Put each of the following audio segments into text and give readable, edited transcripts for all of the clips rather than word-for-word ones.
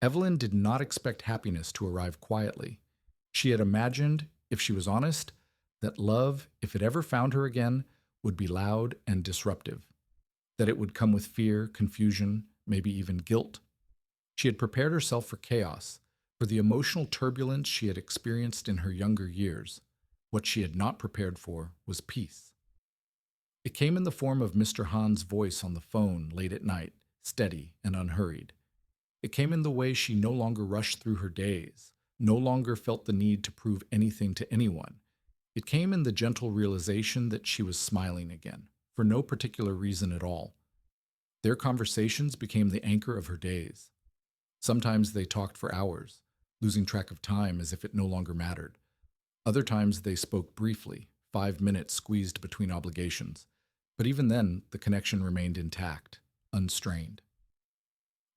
Evelyn did not expect happiness to arrive quietly. She had imagined, if she was honest, that love, if it ever found her again, would be loud and disruptive, that it would come with fear, confusion, maybe even guilt. She had prepared herself for chaos, for the emotional turbulence she had experienced in her younger years. What she had not prepared for was peace. It came in the form of Mr. Hahn's voice on the phone late at night, steady and unhurried. It came in the way she no longer rushed through her days, no longer felt the need to prove anything to anyone. It came in the gentle realization that she was smiling again, for no particular reason at all. Their conversations became the anchor of her days. Sometimes they talked for hours, losing track of time as if it no longer mattered. Other times they spoke briefly, 5 minutes squeezed between obligations. But even then, the connection remained intact, unstrained.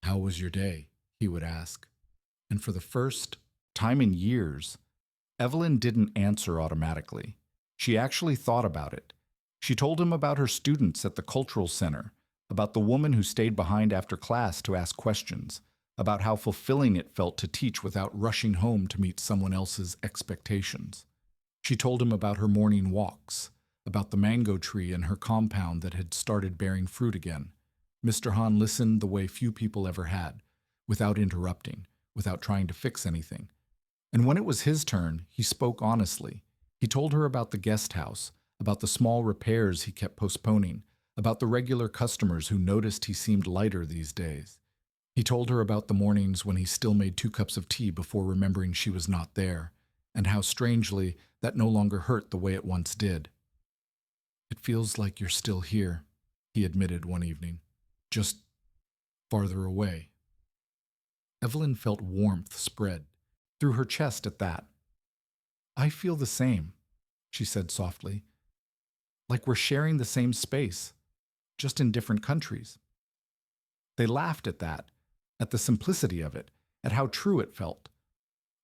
"How was your day?" he would ask. And for the first time in years, Evelyn didn't answer automatically. She actually thought about it. She told him about her students at the cultural center, about the woman who stayed behind after class to ask questions, about how fulfilling it felt to teach without rushing home to meet someone else's expectations. She told him about her morning walks, about the mango tree in her compound that had started bearing fruit again. Mr. Hahn listened the way few people ever had, without interrupting, without trying to fix anything. And when it was his turn, he spoke honestly. He told her about the guest house, about the small repairs he kept postponing, about the regular customers who noticed he seemed lighter these days. He told her about the mornings when he still made 2 cups of tea before remembering she was not there, and how strangely that no longer hurt the way it once did. "It feels like you're still here," he admitted one evening, "just farther away." Evelyn felt warmth spread through her chest at that. "I feel the same," she said softly, "like we're sharing the same space, just in different countries." They laughed at that, at the simplicity of it, at how true it felt.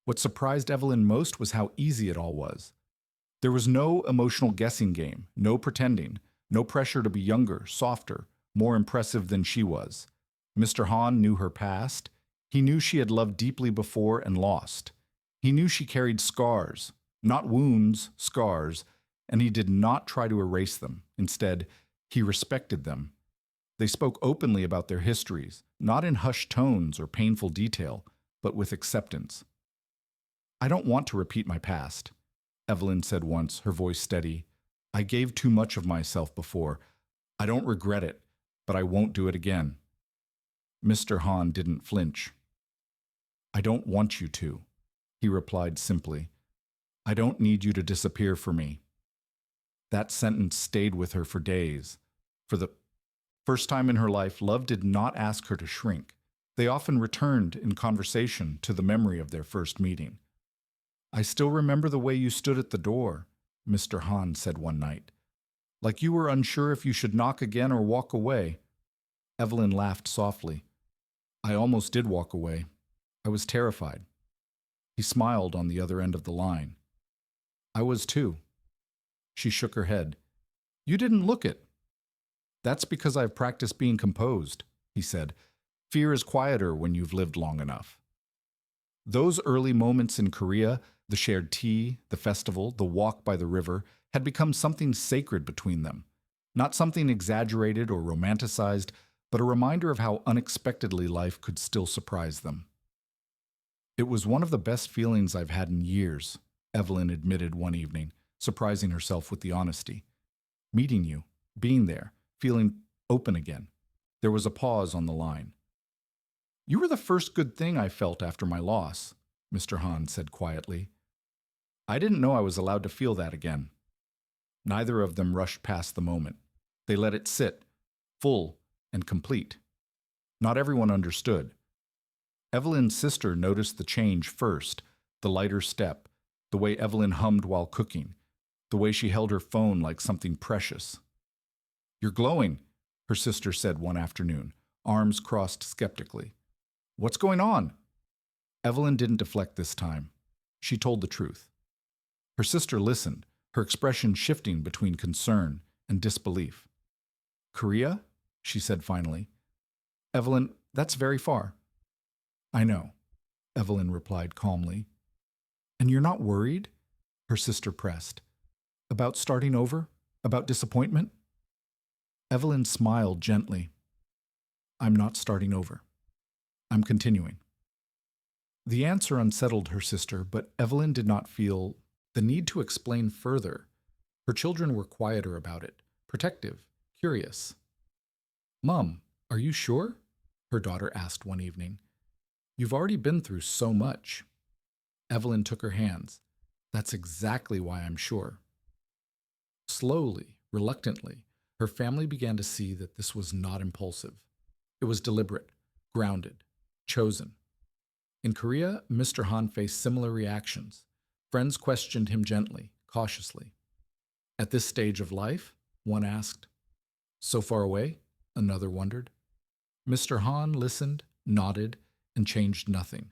What surprised Evelyn most was how easy it all was. There was no emotional guessing game, no pretending, no pressure to be younger, softer, more impressive than she was. Mr. Hahn knew her past. He knew she had loved deeply before and lost. He knew she carried scars, not wounds, scars, and he did not try to erase them. Instead, he respected them. They spoke openly about their histories, not in hushed tones or painful detail, but with acceptance. "I don't want to repeat my past," Evelyn said once, her voice steady. "I gave too much of myself before. I don't regret it, but I won't do it again." Mr. Hahn didn't flinch. "I don't want you to," he replied simply. "I don't need you to disappear for me." That sentence stayed with her for days. For the first time in her life, love did not ask her to shrink. They often returned in conversation to the memory of their first meeting. "I still remember the way you stood at the door," Mr. Hahn said one night. "Like you were unsure if you should knock again or walk away." Evelyn laughed softly. "I almost did walk away. I was terrified." He smiled on the other end of the line. "I was too." She shook her head. "You didn't look it." "That's because I've practiced being composed," he said. "Fear is quieter when you've lived long enough." Those early moments in Korea, the shared tea, the festival, the walk by the river, had become something sacred between them. Not something exaggerated or romanticized, but a reminder of how unexpectedly life could still surprise them. "It was one of the best feelings I've had in years," Evelyn admitted one evening, surprising herself with the honesty. "Meeting you, being there, feeling open again." There was a pause on the line. "You were the first good thing I felt after my loss," Mr. Hahn said quietly. "I didn't know I was allowed to feel that again." Neither of them rushed past the moment. They let it sit, full and complete. Not everyone understood. Evelyn's sister noticed the change first, the lighter step, the way Evelyn hummed while cooking, the way she held her phone like something precious. "You're glowing," her sister said one afternoon, arms crossed skeptically. "What's going on?" Evelyn didn't deflect this time. She told the truth. Her sister listened, her expression shifting between concern and disbelief. "Korea?" she said finally. "Evelyn, that's very far." I know, Evelyn replied calmly. And you're not worried? Her sister pressed. About starting over? About disappointment? Evelyn smiled gently. I'm not starting over. I'm continuing. The answer unsettled her sister, but Evelyn did not feel the need to explain further. Her children were quieter about it, protective, curious. Mom, are you sure? Her daughter asked one evening. You've already been through so much. Evelyn took her hands. That's exactly why I'm sure. Slowly, reluctantly, her family began to see that this was not impulsive. It was deliberate, grounded, chosen. In Korea, Mr. Han faced similar reactions. Friends questioned him gently, cautiously. At this stage of life, one asked, so far away? Another wondered. Mr. Han listened, nodded, and changed nothing.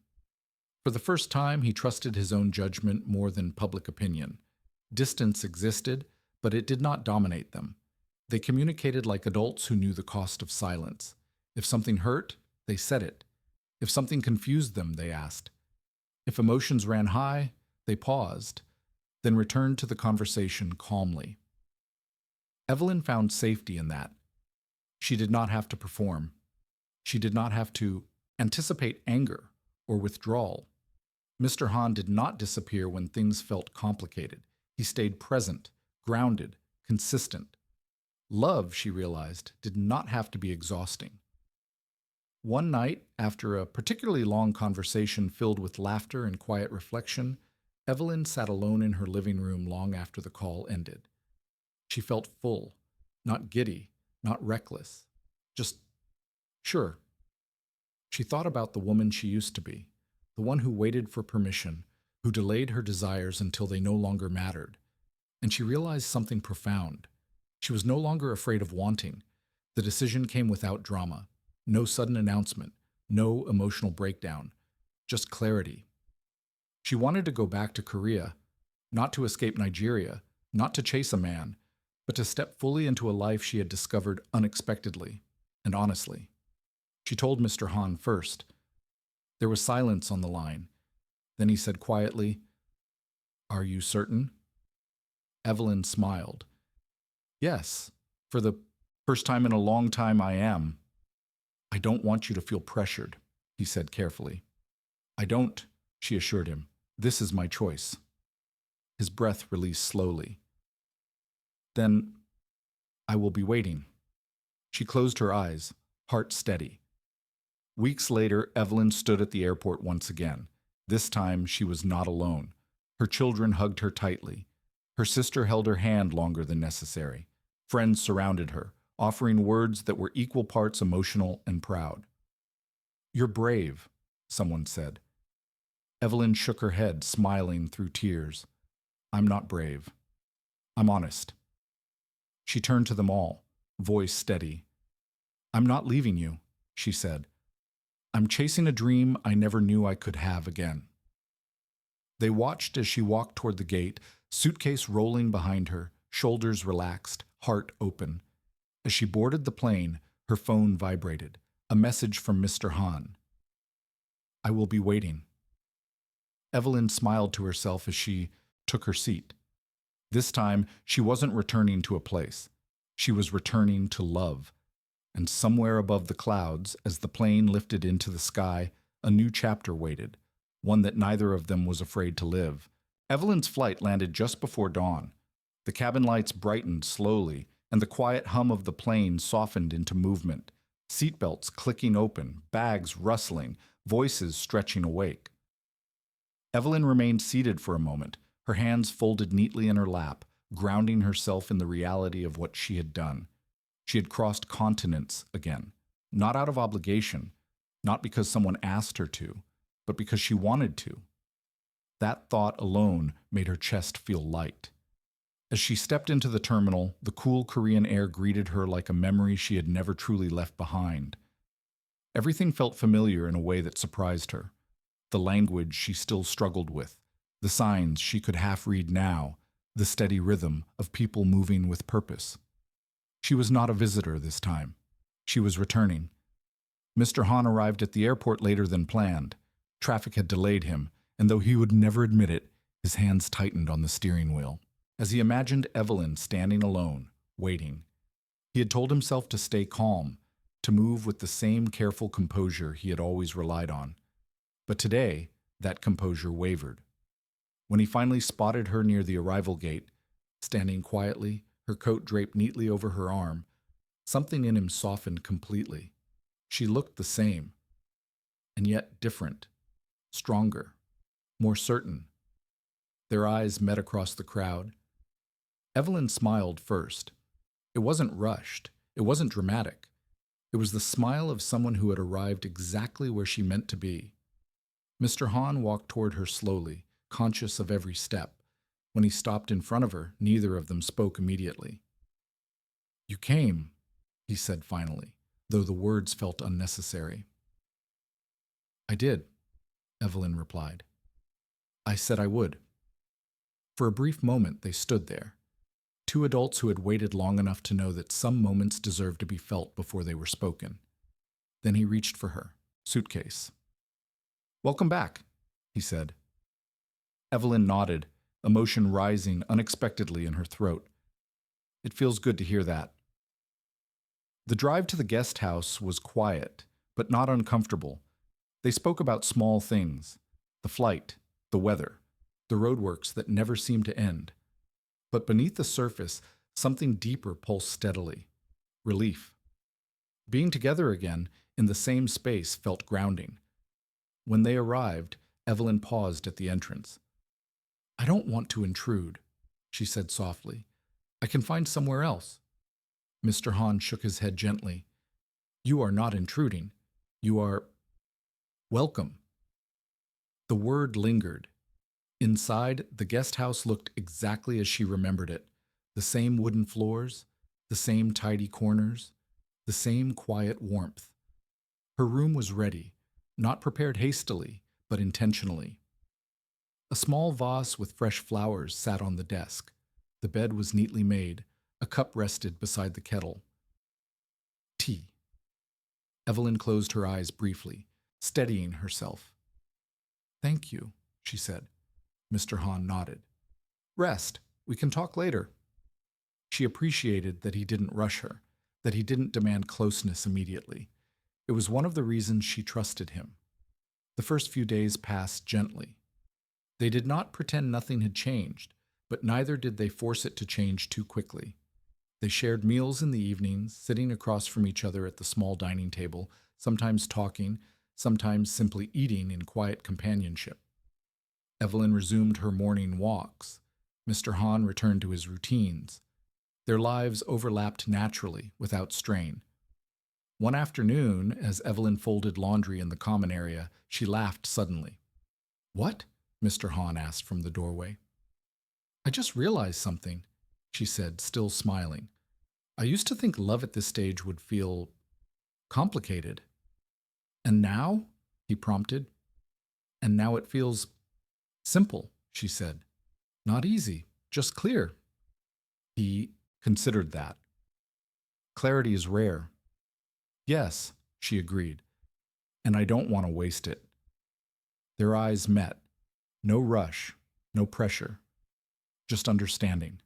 For the first time, he trusted his own judgment more than public opinion. Distance existed, but it did not dominate them. They communicated like adults who knew the cost of silence. If something hurt, they said it. If something confused them, they asked. If emotions ran high, they paused, then returned to the conversation calmly. Evelyn found safety in that. She did not have to perform. She did not have to anticipate anger or withdrawal. Mr. Han did not disappear when things felt complicated. He stayed present, grounded, consistent. Love, she realized, did not have to be exhausting. One night, after a particularly long conversation filled with laughter and quiet reflection, Evelyn sat alone in her living room long after the call ended. She felt full, not giddy, not reckless, just sure. She thought about the woman she used to be, the one who waited for permission, who delayed her desires until they no longer mattered. And she realized something profound. She was no longer afraid of wanting. The decision came without drama, no sudden announcement, no emotional breakdown, just clarity. She wanted to go back to Korea, not to escape Nigeria, not to chase a man, but to step fully into a life she had discovered unexpectedly and honestly. She told Mr. Han first. There was silence on the line. Then he said quietly, "Are you certain?" Evelyn smiled. "Yes, for the first time in a long time I am." "I don't want you to feel pressured," he said carefully. "I don't," she assured him. "This is my choice." His breath released slowly. "Then I will be waiting." She closed her eyes, heart steady. Weeks later, Evelyn stood at the airport once again. This time, she was not alone. Her children hugged her tightly. Her sister held her hand longer than necessary. Friends surrounded her, offering words that were equal parts emotional and proud. "You're brave," someone said. Evelyn shook her head, smiling through tears. "I'm not brave. I'm honest." She turned to them all, voice steady. "I'm not leaving you," she said. "I'm chasing a dream I never knew I could have again." They watched as she walked toward the gate, suitcase rolling behind her, shoulders relaxed, heart open. As she boarded the plane, her phone vibrated. A message from Mr. Han. "I will be waiting." Evelyn smiled to herself as she took her seat. This time, she wasn't returning to a place. She was returning to love. And somewhere above the clouds, as the plane lifted into the sky, a new chapter waited, one that neither of them was afraid to live. Evelyn's flight landed just before dawn. The cabin lights brightened slowly, and the quiet hum of the plane softened into movement. Seatbelts clicking open, bags rustling, voices stretching awake. Evelyn remained seated for a moment, her hands folded neatly in her lap, grounding herself in the reality of what she had done. She had crossed continents again, not out of obligation, not because someone asked her to, but because she wanted to. That thought alone made her chest feel light. As she stepped into the terminal, the cool Korean air greeted her like a memory she had never truly left behind. Everything felt familiar in a way that surprised her. The language she still struggled with, the signs she could half read now, the steady rhythm of people moving with purpose. She was not a visitor this time. She was returning. Mr. Hahn arrived at the airport later than planned. Traffic had delayed him, and though he would never admit it, his hands tightened on the steering wheel. As he imagined Evelyn standing alone, waiting, he had told himself to stay calm, to move with the same careful composure he had always relied on. But today, that composure wavered. When he finally spotted her near the arrival gate, standing quietly, her coat draped neatly over her arm, something in him softened completely. She looked the same, and yet different, stronger, more certain. Their eyes met across the crowd. Evelyn smiled first. It wasn't rushed. It wasn't dramatic. It was the smile of someone who had arrived exactly where she meant to be. Mr. Hahn walked toward her slowly, conscious of every step. When he stopped in front of her, neither of them spoke immediately. "You came," he said finally, though the words felt unnecessary. "I did," Evelyn replied. "I said I would." For a brief moment they stood there, two adults who had waited long enough to know that some moments deserved to be felt before they were spoken. Then he reached for her suitcase. "Welcome back," he said. Evelyn nodded, emotion rising unexpectedly in her throat. "It feels good to hear that." The drive to the guest house was quiet, but not uncomfortable. They spoke about small things: the flight, the weather, the roadworks that never seemed to end. But beneath the surface, something deeper pulsed steadily: relief. Being together again, in the same space, felt grounding. When they arrived, Evelyn paused at the entrance. "I don't want to intrude," she said softly. "I can find somewhere else." Mr. Hahn shook his head gently. "You are not intruding. You are welcome." The word lingered. Inside, the guest house looked exactly as she remembered it. The same wooden floors, the same tidy corners, the same quiet warmth. Her room was ready, not prepared hastily, but intentionally. A small vase with fresh flowers sat on the desk. The bed was neatly made. A cup rested beside the kettle. Tea. Evelyn closed her eyes briefly, steadying herself. "Thank you," she said. Mr. Hahn nodded. "Rest. We can talk later." She appreciated that he didn't rush her, that he didn't demand closeness immediately. It was one of the reasons she trusted him. The first few days passed gently. They did not pretend nothing had changed, but neither did they force it to change too quickly. They shared meals in the evenings, sitting across from each other at the small dining table, sometimes talking, sometimes simply eating in quiet companionship. Evelyn resumed her morning walks. Mr. Hahn returned to his routines. Their lives overlapped naturally, without strain. One afternoon, as Evelyn folded laundry in the common area, she laughed suddenly. "What?" Mr. Hahn asked from the doorway. "I just realized something," she said, still smiling. "I used to think love at this stage would feel complicated." "And now?" he prompted. "And now it feels simple," she said. "Not easy, just clear." He considered that. "Clarity is rare." "Yes," she agreed, "and I don't want to waste it." Their eyes met. No rush, no pressure, just understanding.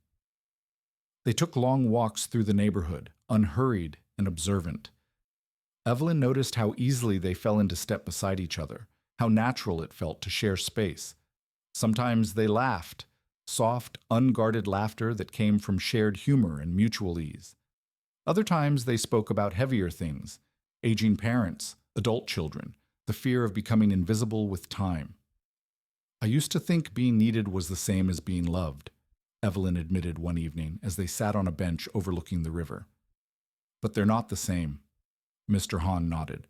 They took long walks through the neighborhood, unhurried and observant. Evelyn noticed how easily they fell into step beside each other, how natural it felt to share space. Sometimes they laughed, soft, unguarded laughter that came from shared humor and mutual ease. Other times they spoke about heavier things: aging parents, adult children, the fear of becoming invisible with time. "I used to think being needed was the same as being loved," Evelyn admitted one evening as they sat on a bench overlooking the river. "But they're not the same." Mr. Hahn nodded.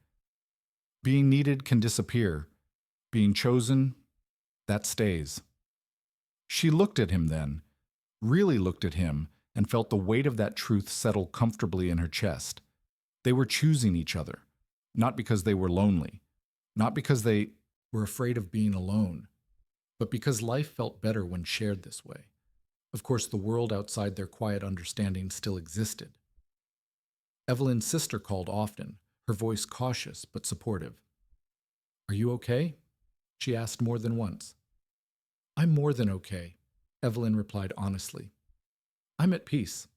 "Being needed can disappear. Being chosen, that stays." She looked at him then, really looked at him, and felt the weight of that truth settle comfortably in her chest. They were choosing each other, not because they were lonely, not because they were afraid of being alone, but because life felt better when shared this way. Of course, the world outside their quiet understanding still existed. Evelyn's sister called often, her voice cautious but supportive. "Are you okay?" she asked more than once. "I'm more than okay," Evelyn replied honestly. "I'm at peace."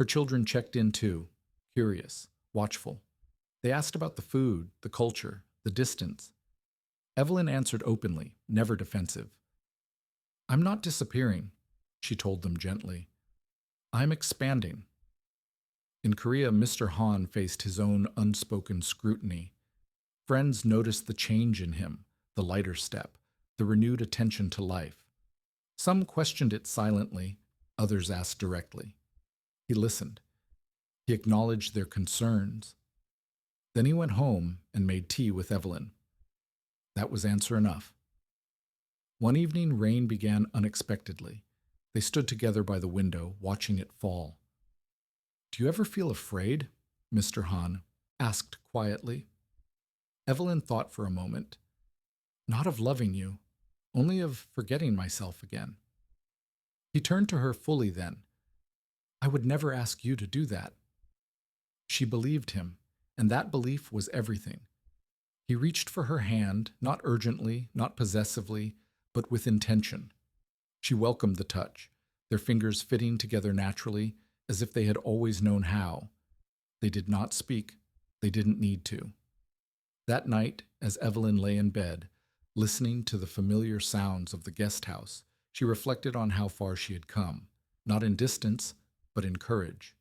Her children checked in too, curious, watchful. They asked about the food, the culture, the distance. Evelyn answered openly, never defensive. "I'm not disappearing," she told them gently. "I'm expanding." In Korea, Mr. Han faced his own unspoken scrutiny. Friends noticed the change in him, the lighter step, the renewed attention to life. Some questioned it silently, others asked directly. He listened. He acknowledged their concerns. Then he went home and made tea with Evelyn. That was answer enough. One evening, rain began unexpectedly. They stood together by the window, watching it fall. "Do you ever feel afraid?" Mr. Han asked quietly. Evelyn thought for a moment. "Not of loving you, only of forgetting myself again." He turned to her fully then. "I would never ask you to do that." She believed him, and that belief was everything. He reached for her hand, not urgently, not possessively, but with intention. She welcomed the touch, their fingers fitting together naturally, as if they had always known how. They did not speak. They didn't need to. That night, as Evelyn lay in bed, listening to the familiar sounds of the guest house, she reflected on how far she had come, not in distance, but in courage.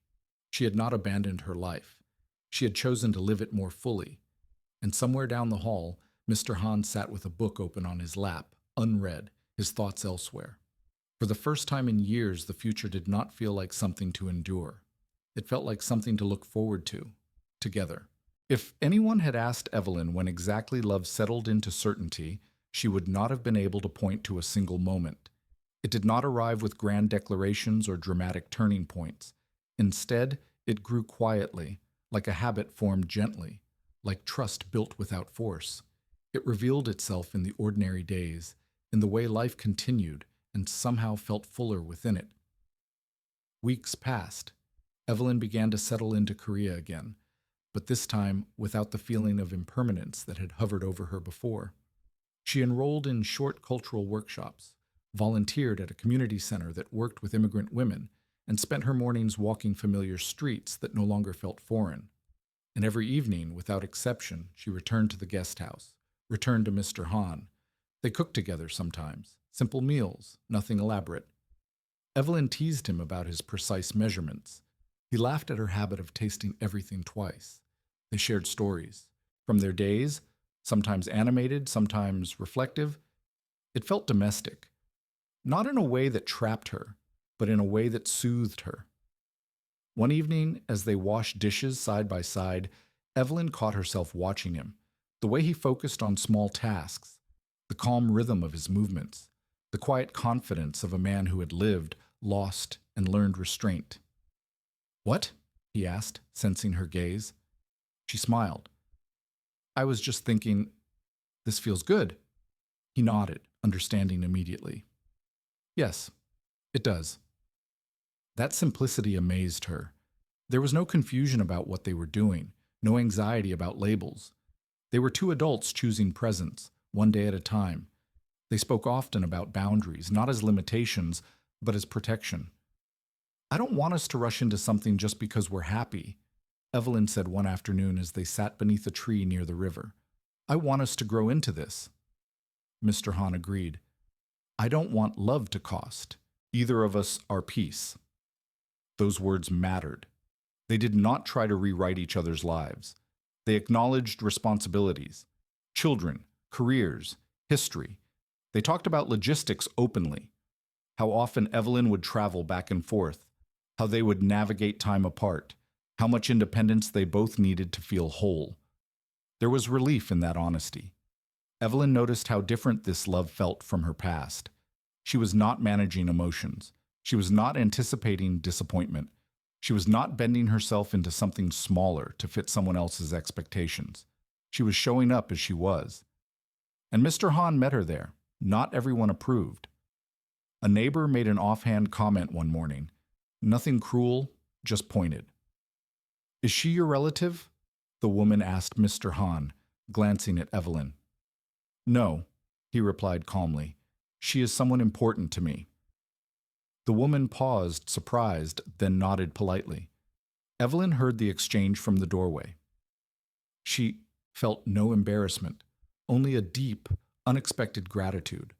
She had not abandoned her life. She had chosen to live it more fully. And somewhere down the hall, Mr. Han sat with a book open on his lap, unread, his thoughts elsewhere. For the first time in years, the future did not feel like something to endure. It felt like something to look forward to, together. If anyone had asked Evelyn when exactly love settled into certainty, she would not have been able to point to a single moment. It did not arrive with grand declarations or dramatic turning points. Instead, it grew quietly, like a habit formed gently, like trust built without force. It revealed itself in the ordinary days, in the way life continued, and somehow felt fuller within it. Weeks passed. Evelyn began to settle into Korea again, but this time without the feeling of impermanence that had hovered over her before. She enrolled in short cultural workshops, volunteered at a community center that worked with immigrant women, and spent her mornings walking familiar streets that no longer felt foreign. And every evening, without exception, she returned to the guest house, returned to Mr. Han. They cooked together sometimes, simple meals, nothing elaborate. Evelyn teased him about his precise measurements. He laughed at her habit of tasting everything twice. They shared stories, from their days, sometimes animated, sometimes reflective. It felt domestic, not in a way that trapped her, but in a way that soothed her. One evening, as they washed dishes side by side, Evelyn caught herself watching him, the way he focused on small tasks, the calm rhythm of his movements, the quiet confidence of a man who had lived, lost, and learned restraint. "What?" he asked, sensing her gaze. She smiled. "I was just thinking, this feels good." He nodded, understanding immediately. "Yes, it does." That simplicity amazed her. There was no confusion about what they were doing, no anxiety about labels. They were two adults choosing presence, one day at a time. They spoke often about boundaries, not as limitations, but as protection. "I don't want us to rush into something just because we're happy," Evelyn said one afternoon as they sat beneath a tree near the river. "I want us to grow into this." Mr. Han agreed. "I don't want love to cost. Either of us our peace." Those words mattered. They did not try to rewrite each other's lives. They acknowledged responsibilities, children, careers, history. They talked about logistics openly, how often Evelyn would travel back and forth, how they would navigate time apart, how much independence they both needed to feel whole. There was relief in that honesty. Evelyn noticed how different this love felt from her past. She was not managing emotions. She was not anticipating disappointment. She was not bending herself into something smaller to fit someone else's expectations. She was showing up as she was. And Mr. Han met her there. Not everyone approved. A neighbor made an offhand comment one morning. Nothing cruel, just pointed. "Is she your relative?" the woman asked Mr. Hahn, glancing at Evelyn. No, he replied calmly. She is someone important to me. The woman paused, surprised, then nodded politely. Evelyn heard the exchange from the doorway. She felt no embarrassment, only a deep, unexpected gratitude.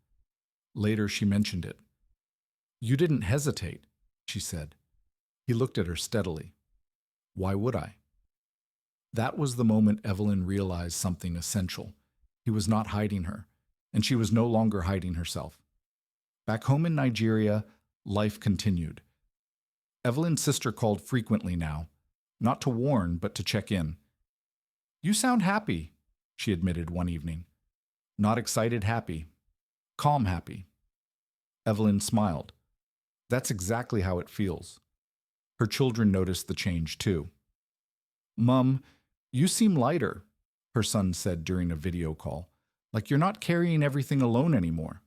Later she mentioned it. You didn't hesitate, she said. He looked at her steadily. Why would I? That was the moment Evelyn realized something essential. He was not hiding her, and she was no longer hiding herself. Back home in Nigeria, life continued. Evelyn's sister called frequently now, not to warn, but to check in. You sound happy, she admitted one evening. Not excited happy. Calm happy. Evelyn smiled. That's exactly how it feels. Her children noticed the change too. Mum, you seem lighter, her son said during a video call, like you're not carrying everything alone anymore.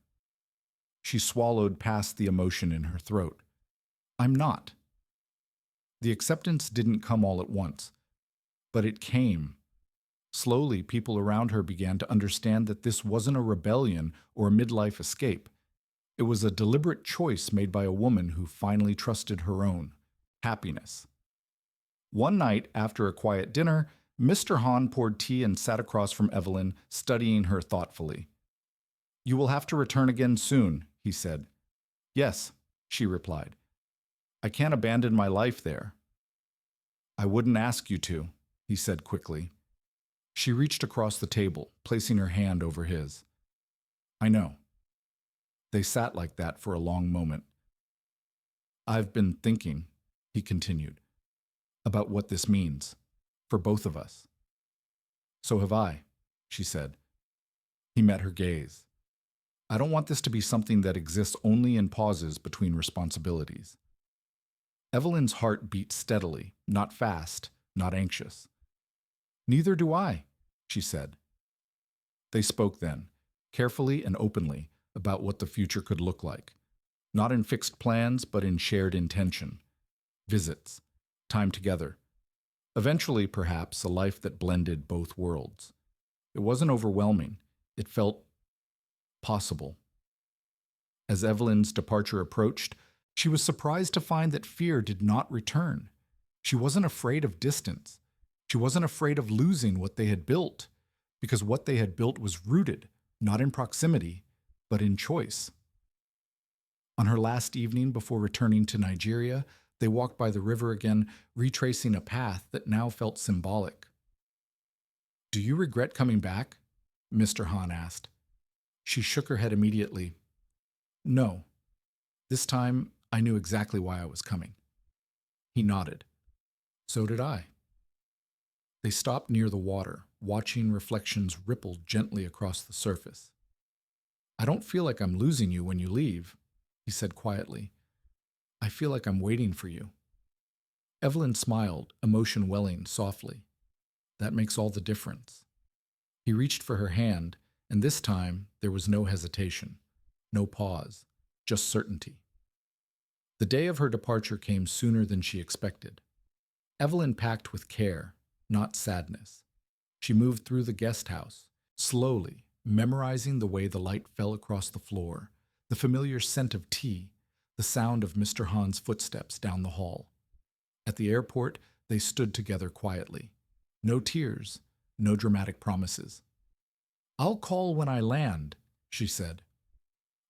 She swallowed past the emotion in her throat. I'm not. The acceptance didn't come all at once, but it came. Slowly, people around her began to understand that this wasn't a rebellion or a midlife escape. It was a deliberate choice made by a woman who finally trusted her own happiness. One night, after a quiet dinner, Mr. Hahn poured tea and sat across from Evelyn, studying her thoughtfully. You will have to return again soon, he said. Yes, she replied. I can't abandon my life there. I wouldn't ask you to, he said quickly. She reached across the table, placing her hand over his. I know. They sat like that for a long moment. I've been thinking, he continued, about what this means for both of us. So have I, she said. He met her gaze. I don't want this to be something that exists only in pauses between responsibilities. Evelyn's heart beat steadily, not fast, not anxious. Neither do I, she said. They spoke then, carefully and openly, about what the future could look like, not in fixed plans, but in shared intention. Visits, time together. Eventually, perhaps, a life that blended both worlds. It wasn't overwhelming. It felt possible. As Evelyn's departure approached, she was surprised to find that fear did not return. She wasn't afraid of distance. She wasn't afraid of losing what they had built, because what they had built was rooted, not in proximity, but in choice. On her last evening before returning to Nigeria, they walked by the river again, retracing a path that now felt symbolic. Do you regret coming back? Mr. Hahn asked. She shook her head immediately. No. This time, I knew exactly why I was coming. He nodded. So did I. They stopped near the water, watching reflections ripple gently across the surface. I don't feel like I'm losing you when you leave, he said quietly. I feel like I'm waiting for you. Evelyn smiled, emotion welling softly. That makes all the difference. He reached for her hand, and this time there was no hesitation, no pause, just certainty. The day of her departure came sooner than she expected. Evelyn packed with care, not sadness. She moved through the guest house, slowly, memorizing the way the light fell across the floor, the familiar scent of tea, the sound of Mr. Hahn's footsteps down the hall. At the airport, they stood together quietly. No tears, no dramatic promises. I'll call when I land, she said.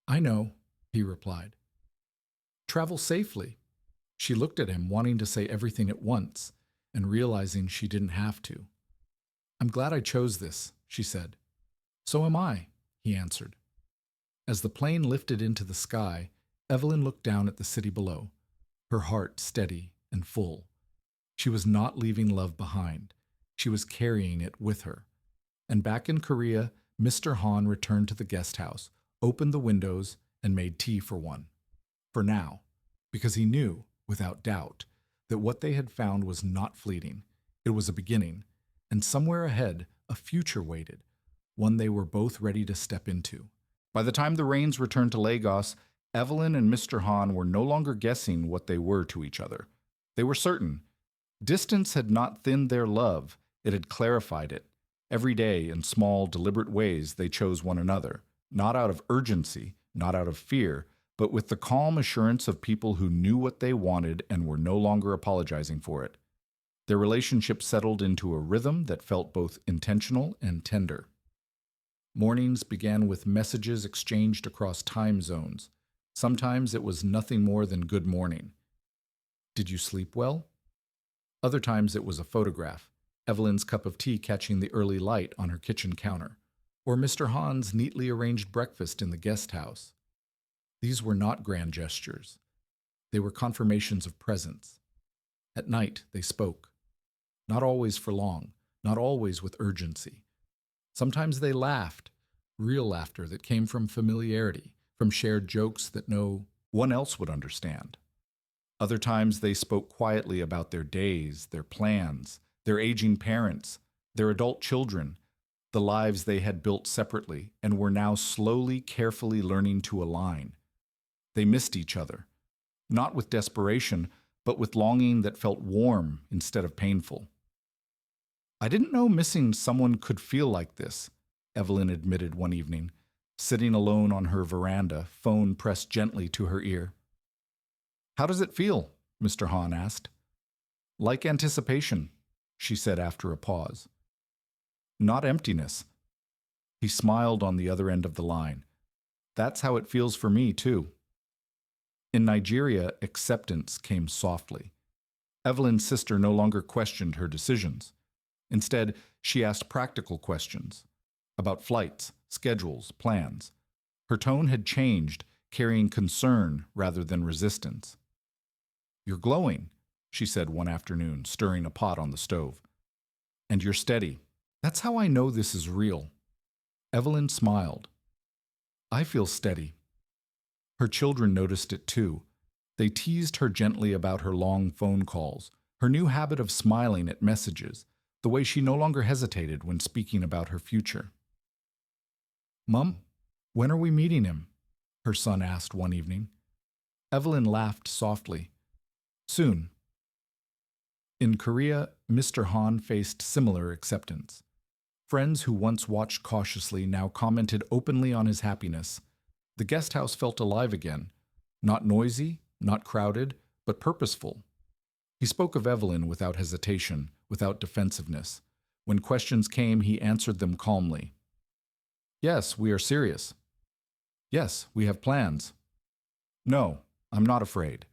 I know, he replied. Travel safely. She looked at him, wanting to say everything at once, and realizing she didn't have to. I'm glad I chose this, she said. So am I, he answered. As the plane lifted into the sky, Evelyn looked down at the city below, her heart steady and full. She was not leaving love behind. She was carrying it with her. And back in Korea, Mr. Hahn returned to the guest house, opened the windows, and made tea for one. For now, because he knew, without doubt, that what they had found was not fleeting. It was a beginning, and somewhere ahead, a future waited, one they were both ready to step into. By the time the Rains returned to Lagos, Evelyn and Mr. Hahn were no longer guessing what they were to each other. They were certain. Distance had not thinned their love, It had clarified it. Every day, in small, deliberate ways, they chose one another, not out of urgency, not out of fear, but with the calm assurance of people who knew what they wanted and were no longer apologizing for it. Their relationship settled into a rhythm that felt both intentional and tender. Mornings began with messages exchanged across time zones. Sometimes it was nothing more than good morning. Did you sleep well? Other times it was a photograph, Evelyn's cup of tea catching the early light on her kitchen counter, or Mr. Hahn's neatly arranged breakfast in the guest house. These were not grand gestures. They were confirmations of presence. At night they spoke. Not always for long, not always with urgency. Sometimes they laughed, real laughter that came from familiarity, from shared jokes that no one else would understand. Other times they spoke quietly about their days, their plans, their aging parents, their adult children, the lives they had built separately and were now slowly, carefully learning to align. They missed each other, not with desperation, but with longing that felt warm instead of painful. I didn't know missing someone could feel like this, Evelyn admitted one evening, sitting alone on her veranda, phone pressed gently to her ear. How does it feel? Mr. Hahn asked. Like anticipation, she said after a pause. Not emptiness. He smiled on the other end of the line. That's how it feels for me, too. In Nigeria, acceptance came softly. Evelyn's sister no longer questioned her decisions. Instead, she asked practical questions about flights, schedules, plans. Her tone had changed, carrying concern rather than resistance. You're glowing, she said one afternoon, stirring a pot on the stove. And you're steady. That's how I know this is real. Evelyn smiled. I feel steady. Her children noticed it too. They teased her gently about her long phone calls, her new habit of smiling at messages, the way she no longer hesitated when speaking about her future. Mum, when are we meeting him? Her son asked one evening. Evelyn laughed softly. Soon. In Korea, Mr. Hahn faced similar acceptance. Friends who once watched cautiously now commented openly on his happiness. The guest house felt alive again, not noisy, not crowded, but purposeful. He spoke of Evelyn without hesitation, without defensiveness. When questions came, he answered them calmly. Yes, we are serious. Yes, we have plans. No, I'm not afraid.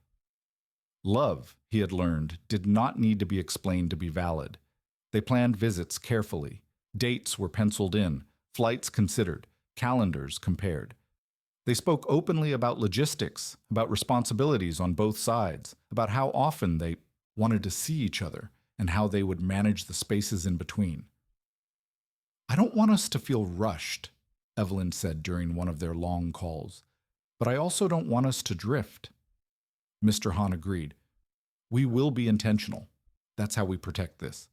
Love, he had learned, did not need to be explained to be valid. They planned visits carefully. Dates were penciled in, flights considered, calendars compared. They spoke openly about logistics, about responsibilities on both sides, about how often they wanted to see each other, and how they would manage the spaces in between. I don't want us to feel rushed, Evelyn said during one of their long calls, but I also don't want us to drift. Mr. Hahn agreed. We will be intentional. That's how we protect this.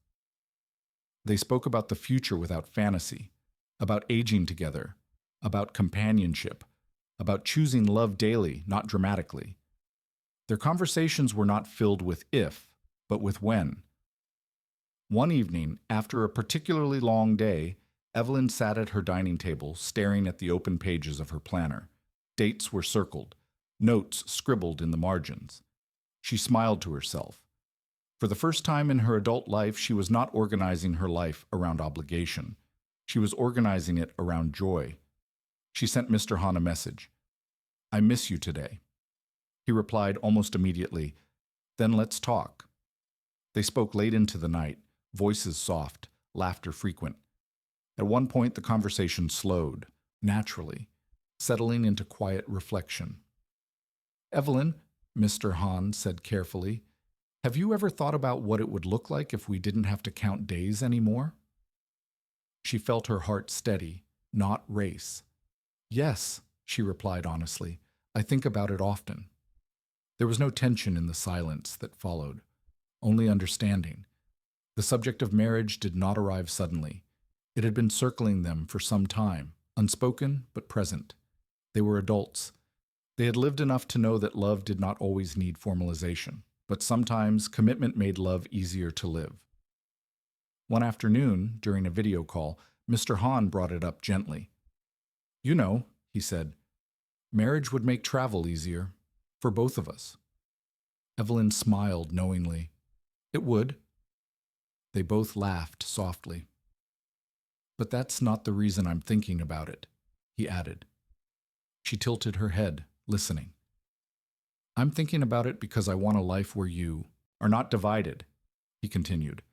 They spoke about the future without fantasy, about aging together, about companionship, about choosing love daily, not dramatically. Their conversations were not filled with if, but with when. One evening, after a particularly long day, Evelyn sat at her dining table, staring at the open pages of her planner. Dates were circled, notes scribbled in the margins. She smiled to herself. For the first time in her adult life, she was not organizing her life around obligation. She was organizing it around joy. She sent Mr. Hahn a message. I miss you today. He replied almost immediately, Then let's talk. They spoke late into the night, voices soft, laughter frequent. At one point, the conversation slowed, naturally, settling into quiet reflection. Evelyn, Mr. Hahn said carefully, have you ever thought about what it would look like if we didn't have to count days anymore? She felt her heart steady, not race. Yes, she replied honestly. I think about it often. There was no tension in the silence that followed, only understanding. The subject of marriage did not arrive suddenly. It had been circling them for some time, unspoken but present. They were adults. They had lived enough to know that love did not always need formalization, but sometimes commitment made love easier to live. One afternoon, during a video call, Mr. Hahn brought it up gently. You know, he said, marriage would make travel easier. For both of us. Evelyn smiled knowingly. It would. They both laughed softly. But that's not the reason I'm thinking about it, he added. She tilted her head, listening. I'm thinking about it because I want a life where you are not divided, he continued.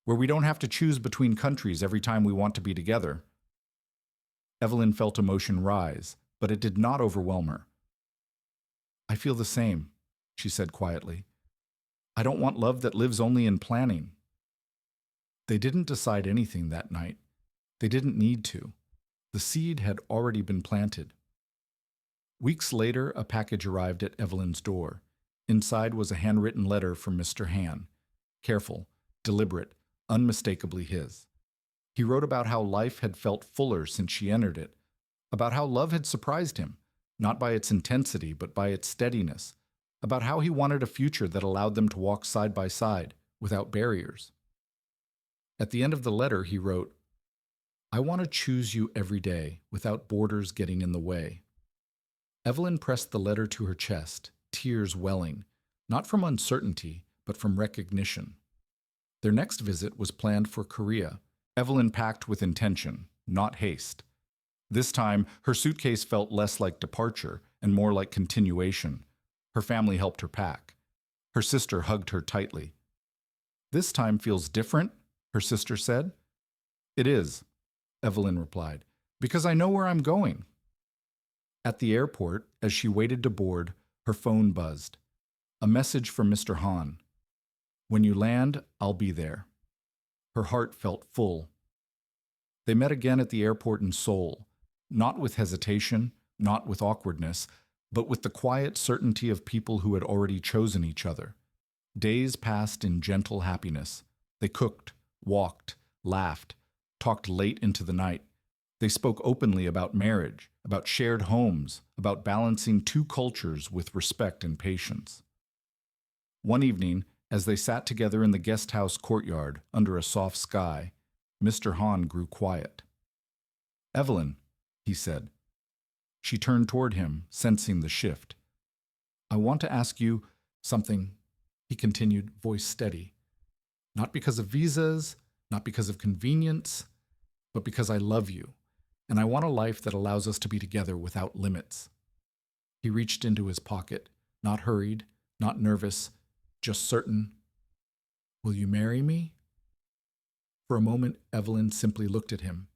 Where we don't have to choose between countries every time we want to be together. Evelyn felt emotion rise, but it did not overwhelm her. I feel the same, she said quietly. I don't want love that lives only in planning. They didn't decide anything that night. They didn't need to. The seed had already been planted. Weeks later, a package arrived at Evelyn's door. Inside was a handwritten letter from Mr. Hahn. Careful, deliberate, unmistakably his. He wrote about how life had felt fuller since she entered it, about how love had surprised him, not by its intensity, but by its steadiness, about how he wanted a future that allowed them to walk side by side, without barriers. At the end of the letter, he wrote, I want to choose you every day, without borders getting in the way. Evelyn pressed the letter to her chest, tears welling, not from uncertainty, but from recognition. Their next visit was planned for Korea. Evelyn packed with intention, not haste. This time, her suitcase felt less like departure and more like continuation. Her family helped her pack. Her sister hugged her tightly. This time feels different, her sister said. It is, Evelyn replied, because I know where I'm going. At the airport, as she waited to board, her phone buzzed. A message from Mr. Hahn. When you land, I'll be there. Her heart felt full. They met again at the airport in Seoul, not with hesitation, not with awkwardness, but with the quiet certainty of people who had already chosen each other. Days passed in gentle happiness. They cooked, walked, laughed, talked late into the night. They spoke openly about marriage, about shared homes, about balancing two cultures with respect and patience. One evening, as they sat together in the guesthouse courtyard under a soft sky, Mr. Hahn grew quiet. Evelyn, he said. She turned toward him, sensing the shift. I want to ask you something, he continued, voice steady. Not because of visas, not because of convenience, but because I love you, and I want a life that allows us to be together without limits. He reached into his pocket, not hurried, not nervous, just certain. Will you marry me? For a moment, Evelyn simply looked at him.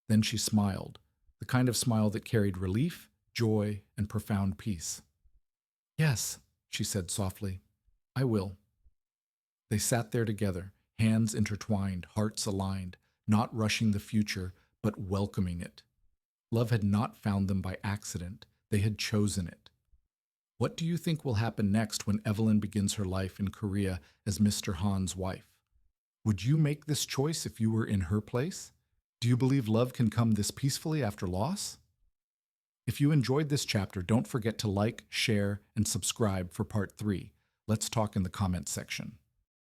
Then she smiled, the kind of smile that carried relief, joy, and profound peace. Yes, she said softly, I will. They sat there together, hands intertwined, hearts aligned, not rushing the future, but welcoming it. Love had not found them by accident. They had chosen it. What do you think will happen next when Evelyn begins her life in Korea as Mr. Hahn's wife? Would you make this choice if you were in her place? Do you believe love can come this peacefully after loss? If you enjoyed this chapter, don't forget to like, share, and subscribe for part 3. Let's talk in the comments section.